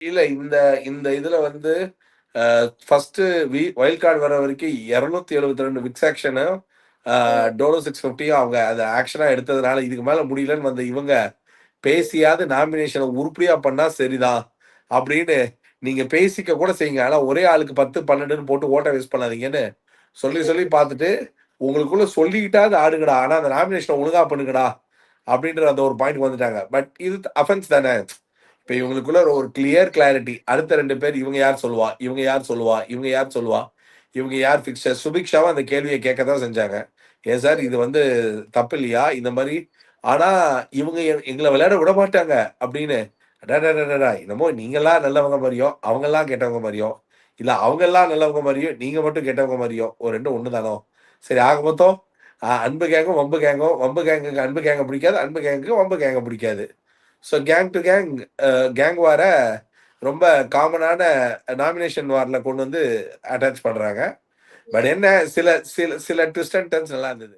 இல்ல இந்த இந்த இதுல வந்து ஃபர்ஸ்ட்டு வைல்ட் கார்ட் வர வரைக்கும் 272 விக்ஸ் ஆக்ஷனும், ம். டோலோ 650யும் அவங்க அத ஆக்ஷனா எடுத்ததுனால, இதுக்கு மேல முடியலன்னு வந்த இவங்க, பேசியாவது நாமினேஷன உருப்படியா பண்ணா சரிதான். அப்படின்னு நீங்க பேசிக்க கூட செய்யுங்க. ஆனா ஒரே ஆளுக்கு 10, 12ன்னு போட்டு ஓட்ட வேஸ்ட் பண்ணாதீங்கன்னு சொல்லி சொல்லி பார்த்துட்டு, உங்களுக்குள்ள சொல்லிக்கிட்டாவது ஆடுங்கடா. ஆனா அந்த நாமினேஷன ஒழுங்கா பண்ணுங்கடா. அப்படின்ற அந்த ஒரு பாயிண்ட்க்கு வந்துட்டாங்க. பட் இது அஃபென்ஸ் தானே. இப்ப இவங்களுக்குள்ள ஒரு கிளியர் கிளாரிட்டி. அடுத்த 2 பேர் இவங்க யார் சொல்லுவா? இவங்க யார் சொல்லுவா? இவங்க யார் சொல்லுவா? இவங்க யார் பிக்சர்? சுபிக்ஷாவும் அந்த கேள்விய கேட்க தான் செஞ்சாங்க. "ஏன் சார் இது வந்து தப்பு இல்லையா? இந்த மாரி ஆனா இவங்க எங்கள விளையாட விடமாட்டாங்க." அப்படின்னு. அடடடடா! என்னமோ நீங்கலாம் நல்லவங்க மாரியும், அவங்கலாம் கெட்டவங்க மாரியும், இல்ல அவங்கலாம் நல்லவங்க மாரியும், நீங்க மட்டும் கெட்டவங்க மாரியும், ஒரு 2 ஒண்ணு தானோ? சரி ஆக மொத்தம் அன்பு கேங்கும், வம்பு கேங்கும், வம்பு கேங்குக்கு அன்பு கேங்க பிடிக்காது, அன்பு கேங்குக்கு வம்பு கேங்க பிடிக்காது. So gang to gang gang வார ரொம்ப காமனான நாமினேஷன் வார்ல கொண்டு வந்து அட்டாச் பண்றாங்க. பட் என்ன சில சில சில ட்விஸ்ட் அண்ட் டர்ன்ஸ் நல்லா இருந்தது.